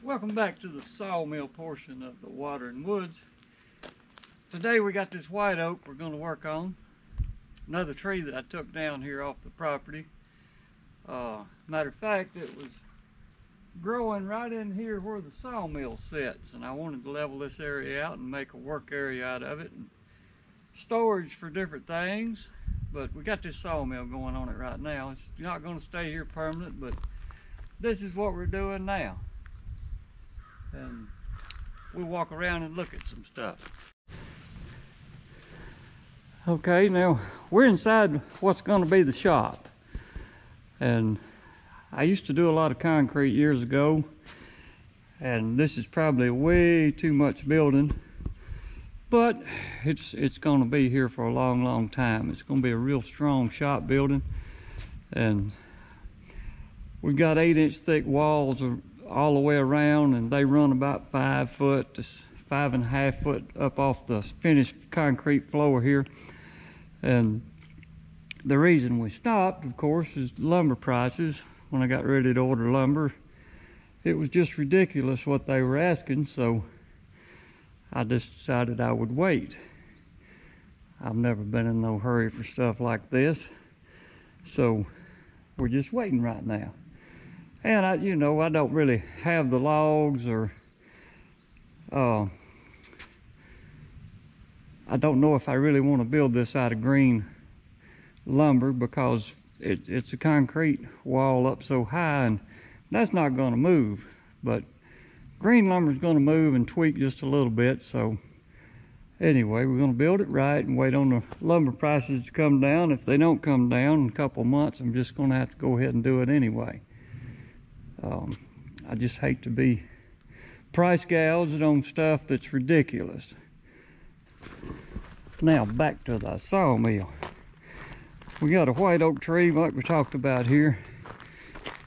Welcome back to the sawmill portion of the Water and Woods. Today we got this white oak we're going to work on. Another tree that I took down here off the property. Matter of fact, it was growing right in here where the sawmill sits, and I wanted to level this area out and make a work area out of it and storage for different things. But we got this sawmill going on it right now. It's not going to stay here permanent, but this is what we're doing now. And we'll walk around and look at some stuff. Okay, now we're inside what's going to be the shop. And I used to do a lot of concrete years ago, and this is probably way too much building, but it's going to be here for a long time. It's going to be a real strong shop building, and we've got 8-inch thick walls all the way around, and they run about 5 foot to 5.5 foot up off the finished concrete floor here. And the reason we stopped, of course, is lumber prices. When I got ready to order lumber, it was just ridiculous what they were asking, so I just decided I would wait. I've never been in no hurry for stuff like this, so we're just waiting right now. And I don't really have the logs, or I don't know if I really want to build this out of green lumber, because it's a concrete wall up so high, and that's not going to move. But green lumber is going to move and tweak just a little bit. So anyway, we're going to build it right and wait on the lumber prices to come down. If they don't come down in a couple of months, I'm just going to have to go ahead and do it anyway. I just hate to be price gouged on stuff that's ridiculous. Now back to the sawmill. We got a white oak tree like we talked about here,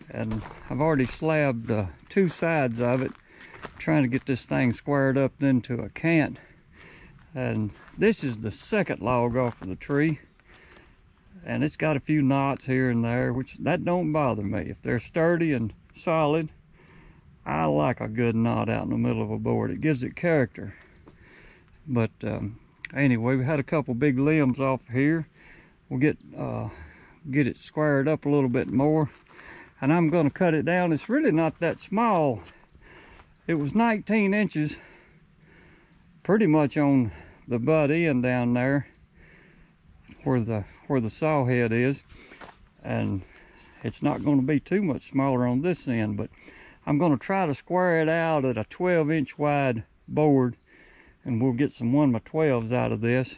and I've already slabbed 2 sides of it, trying to get this thing squared up into a cant. And this is the second log off of the tree, and it's got a few knots here and there, which that don't bother me. If they're sturdy and solid, I like a good knot out in the middle of a board. It gives it character. But anyway, we had a couple big limbs off here. We'll get it squared up a little bit more, and I'm going to cut it down. It's really not that small. It was 19 inches pretty much on the butt end down there where the saw head is, and it's not going to be too much smaller on this end, but I'm going to try to square it out at a 12-inch wide board, and we'll get some 1x12s out of this,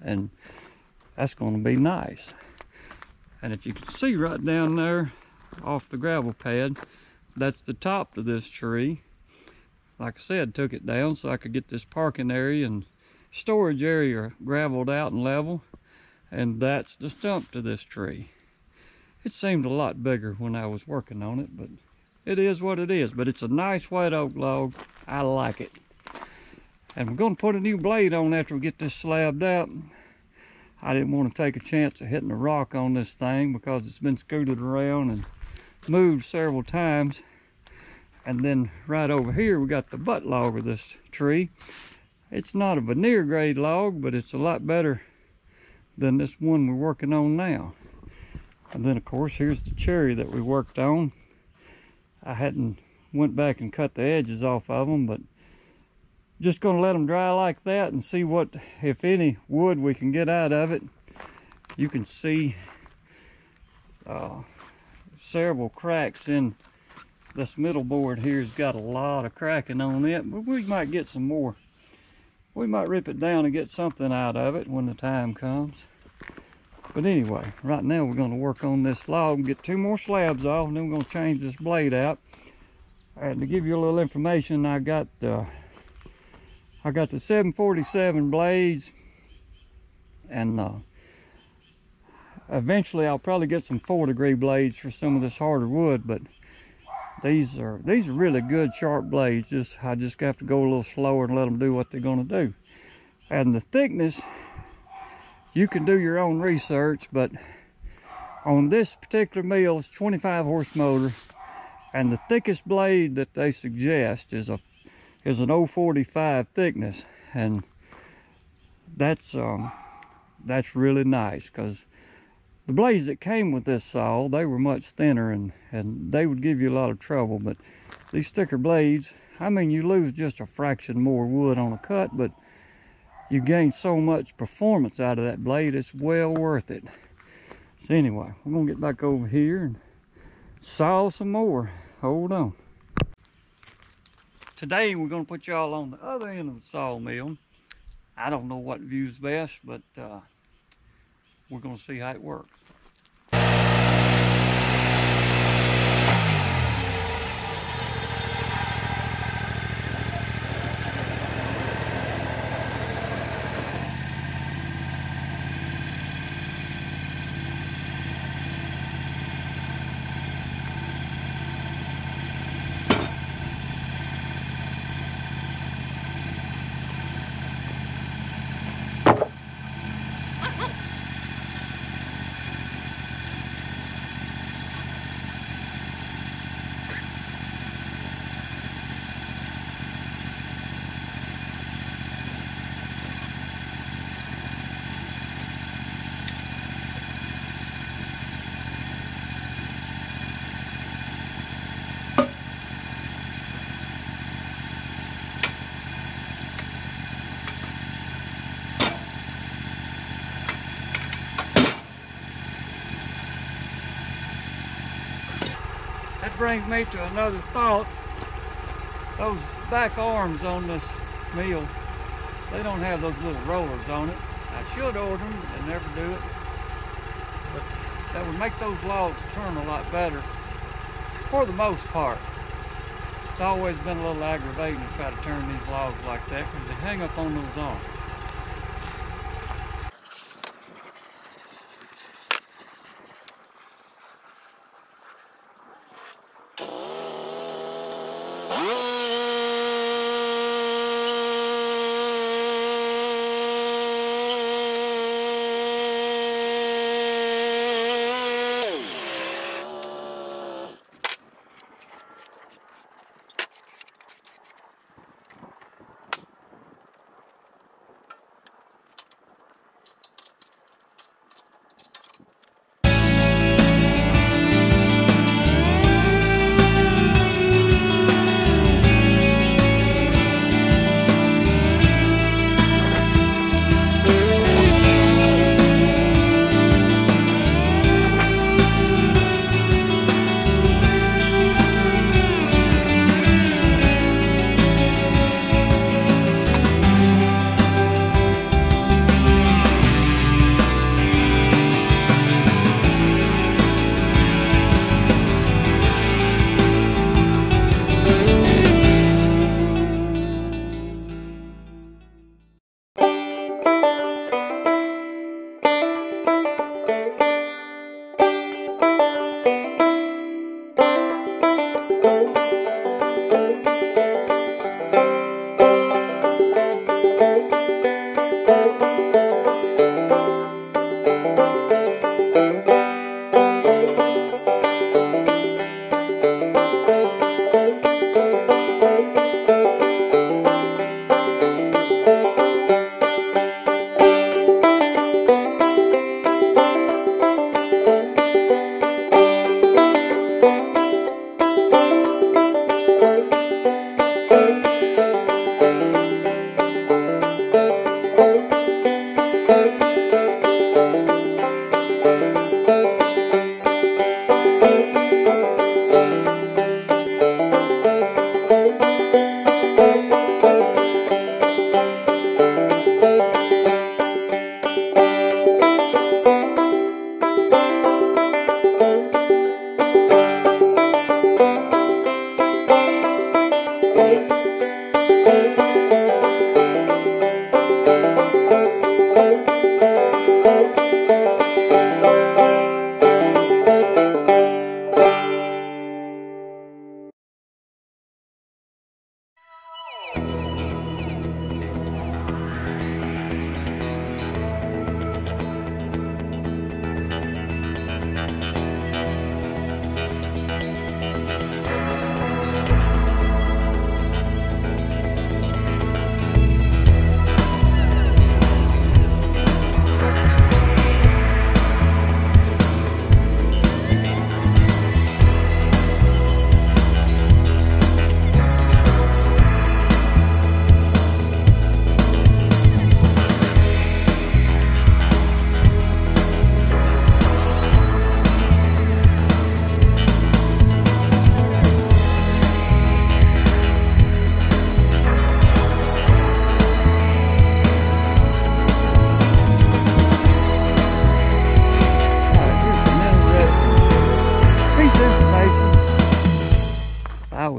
and that's going to be nice. And if you can see right down there off the gravel pad, that's the top to this tree. Like I said, took it down so I could get this parking area and storage area graveled out and level, and that's the stump to this tree. It seemed a lot bigger when I was working on it, but it is what it is. But it's a nice white oak log. I like it. And we're going to put a new blade on after we get this slabbed out. I didn't want to take a chance of hitting a rock on this thing, because it's been scooted around and moved several times. And then right over here we got the butt log of this tree. It's not a veneer grade log, but it's a lot better than this one we're working on now. And then of course here's the cherry that we worked on. I hadn't went back and cut the edges off of them, but just going to let them dry like that and see what, if any, wood we can get out of it. You can see several cracks in this middle board here. Has got a lot of cracking on it, but we might get some more. We might rip it down and get something out of it when the time comes. But anyway, right now we're going to work on this log and get 2 more slabs off, and then we're going to change this blade out. And to give you a little information, I got the 747 blades, and eventually I'll probably get some 4-degree blades for some of this harder wood, but these are really good sharp blades. I just have to go a little slower and let them do what they're going to do. And the thickness, you can do your own research, but on this particular mill, it's 25 horse motor, And the thickest blade that they suggest is an 045 thickness, and that's really nice, because the blades that came with this saw, they were much thinner, and they would give you a lot of trouble. But these thicker blades, I mean, you lose just a fraction more wood on a cut, but you gain so much performance out of that blade, it's well worth it. So anyway, we're gonna get back over here and saw some more. Hold on. Today we're gonna put y'all on the other end of the sawmill. I don't know what view's best, but we're gonna see how it works. That brings me to another thought. Those back arms on this mill, they don't have those little rollers on it. I should order them, they never do it. But that would make those logs turn a lot better, for the most part. It's always been a little aggravating to try to turn these logs like that, because they hang up on those arms.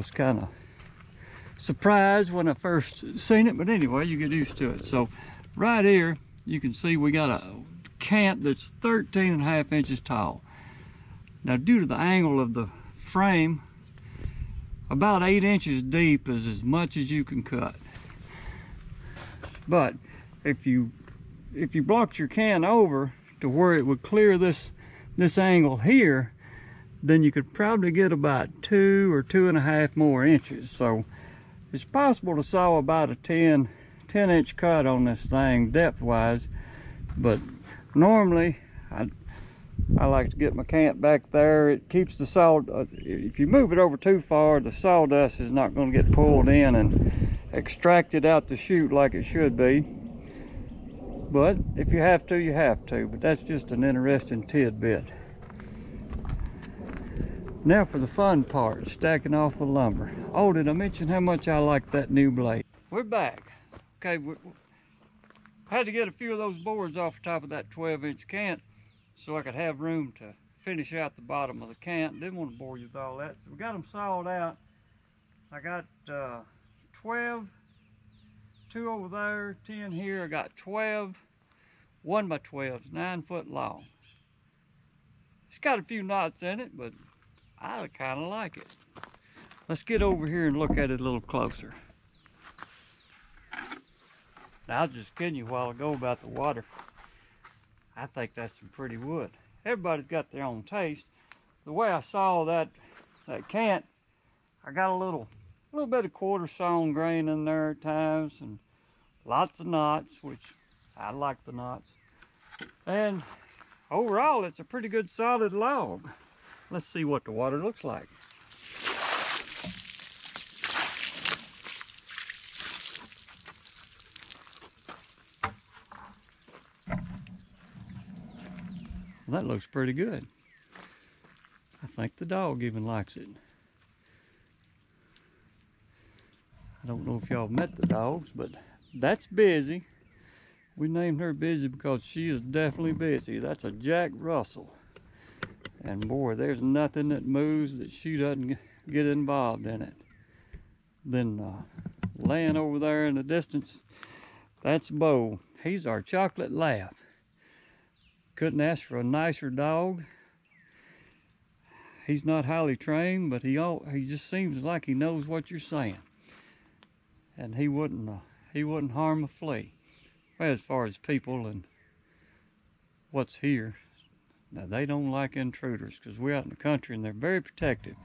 was kind of surprised when I first seen it, but anyway, you get used to it. So right here, you can see we got a cant that's 13.5 inches tall. Now, due to the angle of the frame, about 8 inches deep is as much as you can cut. But if you blocked your can over to where it would clear this angle here, then you could probably get about 2 or 2.5 more inches. So it's possible to saw about a 10 inch cut on this thing depth wise, but normally I like to get my cant back there. It keeps the if you move it over too far, the sawdust is not going to get pulled in and extracted out the chute like it should be. But if you have to, you have to. But that's just an interesting tidbit. Now for the fun part, stacking off the lumber. Oh, did I mention how much I like that new blade? We're back. Okay, I had to get a few of those boards off the top of that 12-inch cant so I could have room to finish out the bottom of the cant. Didn't want to bore you with all that. So we got them sawed out. I got 12, 2 over there, 10 here. I got 12 1x12s, 9 foot long. It's got a few knots in it, but I kind of like it. Let's get over here and look at it a little closer. Now, I was just kidding you a while ago about the water. I think that's some pretty wood. Everybody's got their own taste. The way I saw that cant, I got a little bit of quarter sawn grain in there at times, and lots of knots, which I like the knots. And overall, it's a pretty good solid log. Let's see what the water looks like. Well, that looks pretty good. I think the dog even likes it. I don't know if y'all met the dogs, but that's Busy. We named her Busy because she is definitely busy. That's a Jack Russell. And boy, there's nothing that moves that she doesn't get involved in it. Then laying over there in the distance, that's Bo. He's our chocolate lab. Couldn't ask for a nicer dog. He's not highly trained, but he just seems like he knows what you're saying. And he wouldn't harm a flea. Well, as far as people and what's here, now they don't like intruders because we're out in the country and they're very protective.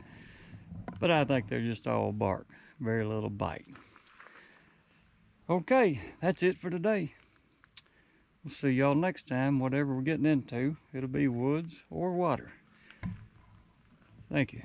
But I think they're just all bark, very little bite. Okay, that's it for today. We'll see y'all next time. Whatever we're getting into, it'll be woods or water. Thank you.